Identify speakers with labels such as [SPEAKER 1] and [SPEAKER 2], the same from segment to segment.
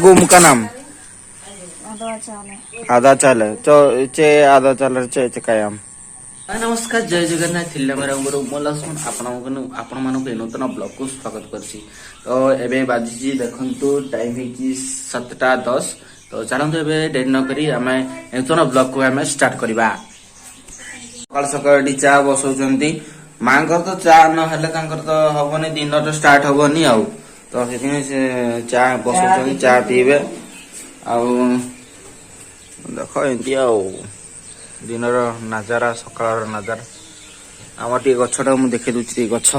[SPEAKER 1] गुम का नाम
[SPEAKER 2] आधा चाल है।
[SPEAKER 1] आधा चाल चे आधा चाल चे कायम।
[SPEAKER 3] नमस्कार जय जगन्नाथ थिल्लामेरांगुरु मलक्ष्मण आपण मानक नूतन ब्लॉग को स्वागत करछि। तो एबे बाजी देखंतु टाइम है 7:10। तो चलंतु एबे डेट न करी आमे नूतन ब्लॉग को आमे स्टार्ट करबा। सकाळ सकाळ चा बसौचंती मांकर तो चा न हेले तांकर तो हबनी दिन तो स्टार्ट हबनी आउ तो सेथिने से चा बसौचंती चा पीबे आउ देखो एंती आउ दिन नजारा सकाळ नजारा आम टे गछटा मु देखे दूची गछ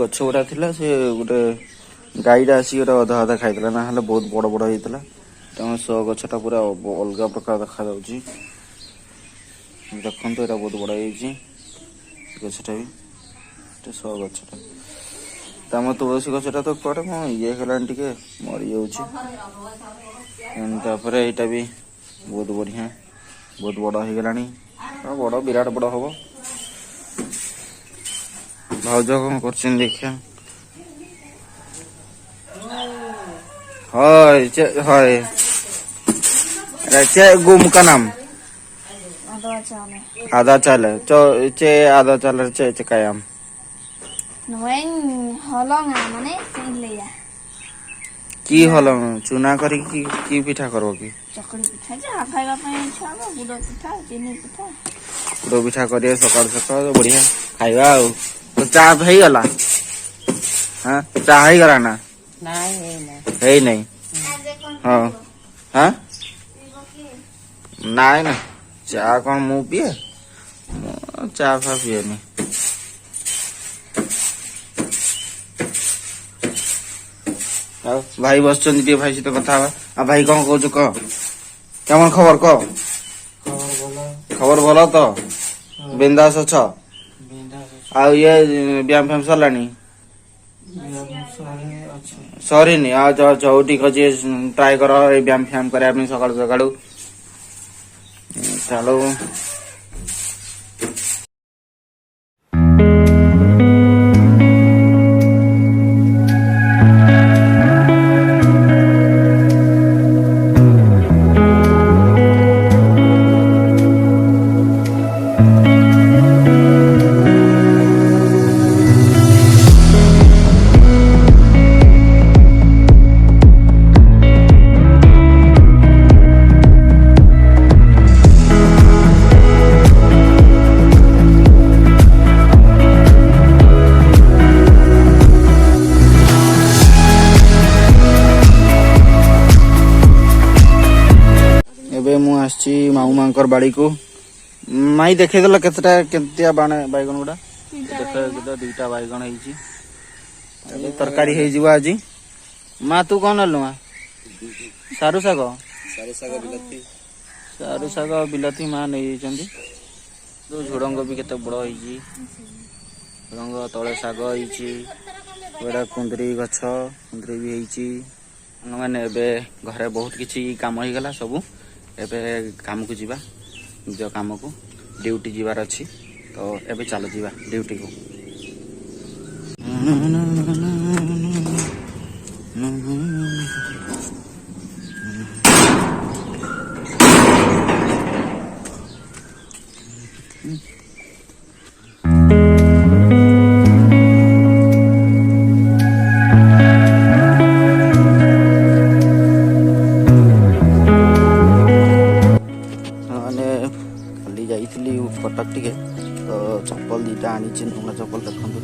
[SPEAKER 3] गछ गुड़ा थिला से गोटे गाईटा आसी गोटे अधा अधा खाइला ना हेले बहुत बड़ बड़ होइतला तेणु स गछटा पूरा अलग प्रकार देखा जाउची देखंतु एटा बहुत बड़ होइची गछटा भी स गछटा तम तुलसी गछटा तो करे म ये हेलान टिके मरि जाउची तापर यहाँ भी बहुत बढ़िया बहुत बड़ हो गलानी बड़ विराट बड़ हम भाज कौन कर देखिया गुम का नाम
[SPEAKER 2] आधा चाल है।
[SPEAKER 1] आधा चाल चे आधा चाल चे कायम
[SPEAKER 2] नवें हलंगा माने सिलेया
[SPEAKER 1] की हल चुना करी की पिठा करबो की
[SPEAKER 2] चकड़ी पिठा जा खाइबा पई इच्छा हो गुड़ पिठा चीनी पिठा
[SPEAKER 1] गुड़ पिठा करिए सकाळ सकाळ बढ़िया खाइबा तो चा भई गला हां चा हई गला ना है नहीं हां हां नाय ना चा कौन मु पिए चा फा पिए नहीं भाई बस भाई सहित कथा भाई कौन कह केमन खबर कह खबर भल तो बिंदास अछ आ ये व्यायाम फैम सरलानी सरीनी जाओ ठीक अच्छे ट्राए कर व्यायाम फैम करने सका सका चलो माऊ मांकर बाड़ी को माई देखे देला केतटा केतिया बाणे बैगन गुडा देखे दुईटा बैगन हेची तरकारी हे जीवा आजी मा तू कोन हलु मा सारू साग बिलाती मा नै चंदी तो झुडंग भी केते बड़ हेची झुडंग तळे साग हेची बड़ा कुंदरी गछ कुंदरी भी हेची माने एबे घरे बहुत किछि काम हो गला सब एबे काम को जीवा निज काम को ड्यूटी जीवार अच्छी तो एबे चलो जीवा ड्यूटी को कटक टिके तो चप्पल दीटा आनी नुआ चप्पल देखते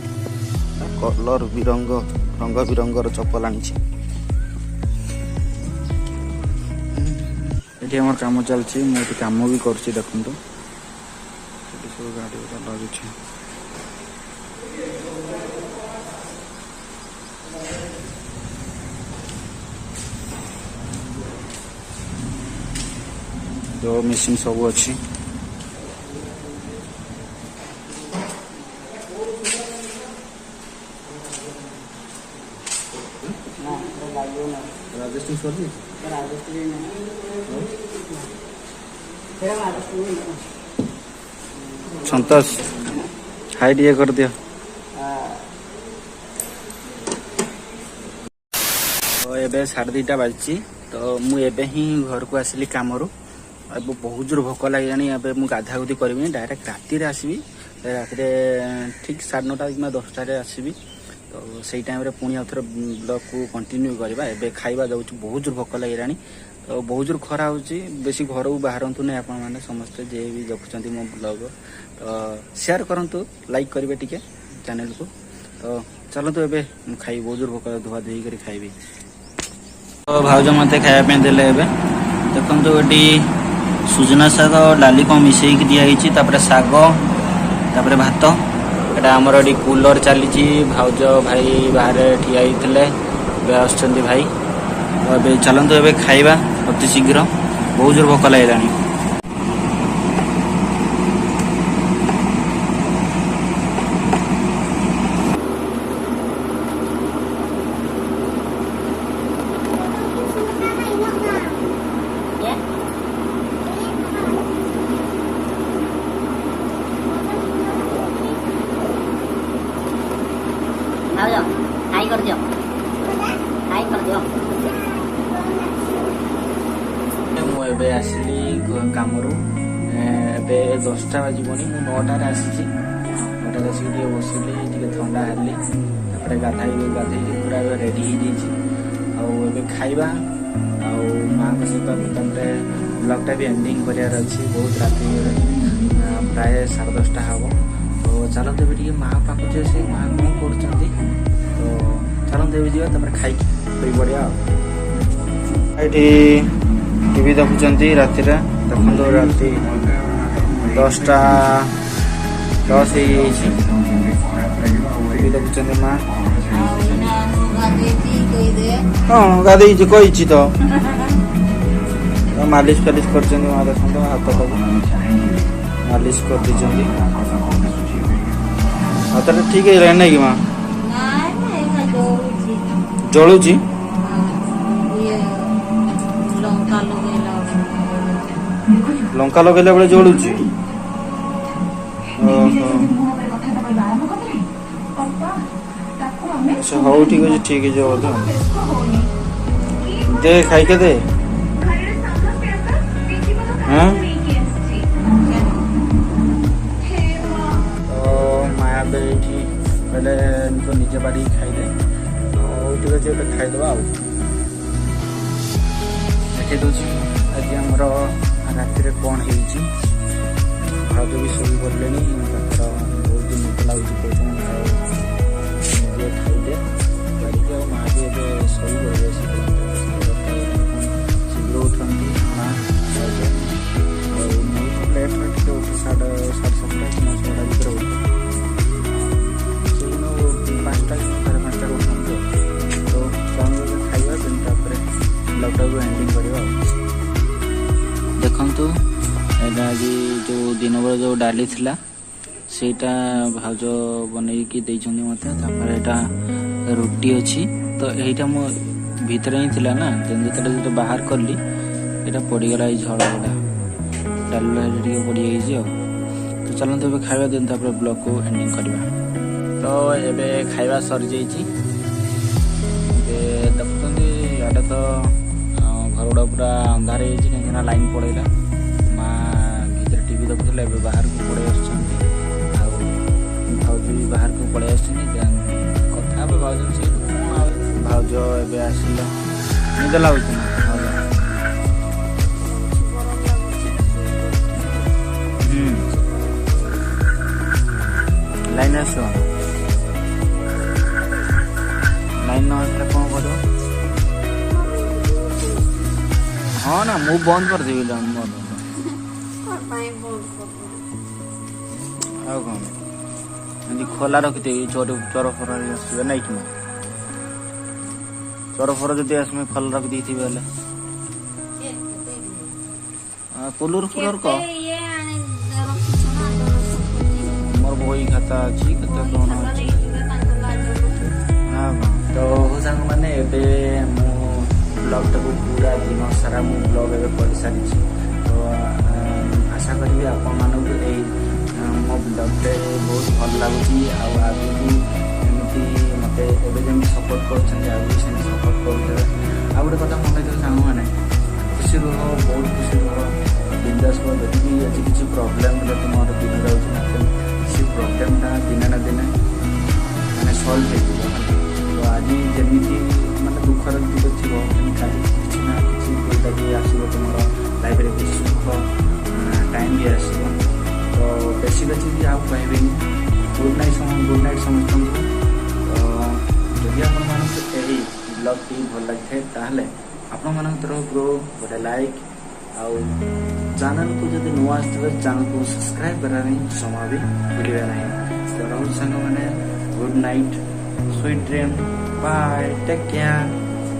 [SPEAKER 1] कलर बिरंग रंग बिरंगर चप्पल आनी ये काम चलती मुझे काम भी कर देखु सब गाड़ी लगे जो मेसीन सब अच्छी संतोष हाइट ये कर दिया ଏବେ 2:30 ବାଜିଛି ତ ମୁଁ ଏବେ ହିଁ ଘରକୁ ଆସିଲି କାମରୁ। ଏବେ ବହୁତ ଜୋର ଭୋକ ଲାଗିଲାଣି। ଏବେ ମୁଁ ଗାଧାଗୁଧି କରିବିନି, ଡାଇରେକ୍ଟ ରାତିରେ ଆସିବି। ରାତିରେ ଠିକ୍ 9:30 କିମ୍ବା 10ଟାରେ ଆସିବି। ତ ସେଇ ଟାଇମ୍ରେ ପୁଣି ଆଉ ଥରେ ବ୍ଲଗ୍କୁ କଣ୍ଟିନ୍ୟୁ କରିବା। ଏବେ ଖାଇବା ଯାଉଛି, ବହୁତ ଜୋର ଭୋକ ଲାଗିଲାଣି। ତ ବହୁତ ଜୋର ଖରା ହେଉଛି, ବେଶୀ ଘରକୁ ବାହାରନ୍ତୁନି ଆପଣମାନେ ସମସ୍ତେ ଯିଏ ବି ଦେଖୁଛନ୍ତି ମୋ ବ୍ଲଗ୍। ତ ସେୟାର କରନ୍ତୁ, ଲାଇକ୍ କରିବେ ଟିକେ ଚ୍ୟାନେଲକୁ। ତ ଚାଲନ୍ତୁ ଏବେ ମୁଁ ଖାଇବି, ବହୁତ ଜୋର ଭୋକ, ଧୁଆ ଧୋଇ କରି ଖାଇବି। ତ ଭାଉଜ ମୋତେ ଖାଇବା ପାଇଁ ଦେଲେ। ଏବେ ଦେଖନ୍ତୁ ଏଠି ସୁଜନା ଶାଗ ଡାଲି କ'ଣ ମିଶେଇକି ଦିଆହେଇଛି, ତାପରେ ଶାଗ, ତାପରେ ଭାତ। ଏଇଟା ଆମର ଏଠି କୁଲର ଚାଲିଛି। ଭାଉଜ ଭାଇ ବାହାରେ ଠିଆ ହେଇଥିଲେ, ଏବେ ଆସୁଛନ୍ତି ଭାଇ। ତ ଏବେ ଚାଲନ୍ତୁ ଏବେ ଖାଇବା ଅତି ଶୀଘ୍ର, ବହୁତ ଜୋର ଭୋକ ଲାଗିଲାଣି। ମୁଁ ଏବେ ଆସିଲି କାମରୁ। ଏବେ 10ଟା ବାଜିବଣି, ମୁଁ 9ଟାରେ ଆସିଛି। 9ଟାରେ ଆସିକି ଟିକେ ବସିଲି, ଟିକେ ଥଣ୍ଡା ହେଲି, ତାପରେ ଗାଧେଇକି ପୁରା ଏବେ ରେଡ଼ି ହେଇଯାଇଛି। ଆଉ ଏବେ ଖାଇବା, ଆଉ ମାଆଙ୍କ ସହିତ ତାପରେ ବ୍ଲଗ୍ଟା ବି ଏଣ୍ଡିଂ କରିବାର ଅଛି। ବହୁତ ରାତି ହେଇଗଲାଣି, ପ୍ରାୟ 10:30 ହେବ। ତ ଚାଲନ୍ତୁ ଏବେ ଟିକେ ମାଆ ପାଖକୁ ଯିବା, ସେ ମାଆ କ'ଣ କରୁଛନ୍ତି। ତ ଚାଲନ୍ତୁ ଏବେ ଯିବା, ତାପରେ ଖାଇକି ଶୋଇ ପଡ଼ିବା। ଆଉ ଏଠି ଟିଭି ଦେଖୁଛନ୍ତି ରାତିରେ। ଦେଖନ୍ତୁ ରାତି 10:10 ହେଇଯାଇଛି। ଟିଭି ଦେଖୁଛନ୍ତି ମା। ହଁ ଗାଧେଇଛି କହିଛି ତ। ମାଲିସ ଫାଲିସ କରିଛନ୍ତି ମା। ଦେଖନ୍ତୁ ହାତଟାକୁ ମାଲିସ କରିଦେଇଛନ୍ତି। ହାତଟା ଠିକ ହେଇଗଲାଣି ନାଇଁ କି ମା? ଜଳୁଛି। ଲଙ୍କା ଲଗେଇଲା ବେଳେ ଜଳୁଛି। ହଉ ଠିକ ଅଛି, ଠିକ ହେଇଯିବ ବୋଧେ। ଦେ ଖାଇକେ ଦେ। ତ ମାୟା ଏବେ ଏଇଠି କହିଲେ ତ ନିଜେ ବାଡ଼ିକି ଖାଇଦେ। ହଉ ଠିକ ଅଛି, ଏବେ ଖାଇଦେବା। ଆଉ ଦେଖେଇ ଦେଉଛି ଆଜି ଆମର ରାତିରେ କ'ଣ ହେଇଛି। ଭାଉଜ ବି ଶୋଇ ପଡ଼ିଲେଣି, ତାଙ୍କର ବହୁତ ନିଦ ଲାଗୁଛି, କହୁଛନ୍ତି ଆଉ ନିଜେ ଖାଇଦେ ବାଡ଼ିକି। ଆଉ ମାଆ ବି ଏବେ ଶୋଇ ପଡ଼ିବେ ଶୀଘ୍ର ଉଠନ୍ତି ମା ଭାଉଜ। ଆଉ ମୁଁ ଲେଟ୍ରେ ଟିକେ ଉଠେ, 7:30 କିମ୍ବା 6ଟା ଭିତରେ ଉଠେ। ସେଦିନ 5ଟା କି 5:30 ଉଠନ୍ତି। ତ ଚାଲନ୍ତୁ ଖାଇବା, ଦେନ୍ ତାପରେ ବ୍ଲଗ୍ଟାକୁ ଏଣ୍ଡିଂ କରିବା। ଆଉ ଦେଖନ୍ତୁ ଏଇଟା ଆଜି ଯେଉଁ ଦିନବେଳେ ଯେଉଁ ଡାଲି ଥିଲା ସେଇଟା ଭାଉଜ ବନେଇକି ଦେଇଛନ୍ତି ମୋତେ। ତାପରେ ଏଇଟା ରୁଟି ଅଛି। ତ ଏଇଟା ମୋ ଭିତରେ ହିଁ ଥିଲା ନା, ଯେତେବେଳେ ବାହାର କଲି ଏଇଟା ପଡ଼ିଗଲା, ଏଇ ଝଳ ଗୁଡ଼ା ଡାଲିଟା ଟିକେ ପଡ଼ିଯାଇଛି। ଆଉ ତ ଚାଲନ୍ତୁ ଏବେ ଖାଇବା, ଦେନ୍ ତାପରେ ବ୍ଲଗ୍କୁ ଏଣ୍ଡିଂ କରିବା। ତ ଏବେ ଖାଇବା ସରିଯାଇଛି। ଏବେ ଦେଖୁଛନ୍ତି ଇଆଡ଼େ ତ ଘରଗୁଡ଼ା ପୁରା ଅନ୍ଧାର ହେଇଯାଇଛି, କାହିଁକିନା ଲାଇନ୍ ପଳେଇଲା। ମା ଭିତରେ ଟିଭି ଦେଖୁଥିଲେ, ଏବେ ବାହାରକୁ ପଳେଇ ଆସୁଛନ୍ତି। ଆଉ ଭାଉଜ ବି ବାହାରକୁ ପଳେଇ ଆସିଛନ୍ତି। କଥା ହେବେ ଭାଉଜ ସେଇଠୁ କ'ଣ ଆଉ। ଭାଉଜ ଏବେ ଆସିଲେ, ନିଦ ଲାଗୁଛି ନା ଭାଉଜ? ଲାଇନ୍ ଆସିବ, ଲାଇନ୍ ନ ଆସିଲେ କ'ଣ କରିବ? ହଁ ନା, ମୁଁ ବନ୍ଦ କରିଦେବି। ଆଉ କ'ଣ ଏମିତି ଖୋଲା ରଖିଦେବି, ଚୋର ଫୋର ଆସିବେ ନାଇଁ କି? ଚୋର ଫୋର ଯଦି ଆସିବେ ଖୋଲା ରଖିଦେଇଥିବେ ହେଲେ କୁଲର ଫୁଲର କହ। ମୋର ବହି ଖାତା ଅଛି, କେତେ କ'ଣ ଅଛି। ତ ସାଙ୍ଗମାନେ ଏବେ ମୁଁ ବ୍ଲଗ୍ଟାକୁ ପୁରା ଦିନ ସାରା ମୁଁ ବ୍ଲଗ୍ ଏବେ କରିସାରିଛି। ତ ଆଶା କରିବି ଆପଣମାନଙ୍କୁ ଏଇ ମୋ ବ୍ଲଗ୍ଟା ବହୁତ ଭଲ ଲାଗୁଛି। ଆଉ ଆଗକୁ ଏମିତି ମୋତେ मते एबे जेमि सपोर्ट करछन आगु सेमि सपोर्ट करथेबे आ गोटे कथा मन रखियो सांग माने खुशी रह बहुत खुशी रह बिंदास को जदि आज किसी प्रॉब्लम रे तुमर दिन जाउछ ना से प्रॉब्लम ता दिन ना दिन माने सॉल्व हो जिवो तो आज जेमिति माने दुखर दुख थिबो काली किछि ना किछि कोइटा भी आसीबो तुमर लाइफ रे किछि सुख टाइम भी आसीबो तो बेसी भी आउ पाइबेनी गुड नाइट समस्त तो जदि आपण मानक एही ब्लॉग टी भल लगे ताहले आपण मानक तरफ गोटे लाइक आउ चैनल को जब नुआ आसते चैनल को सब्सक्राइब करानी जमा भी भूलिबे नहीं तो रहु संग माने good night sweet dream bye take care.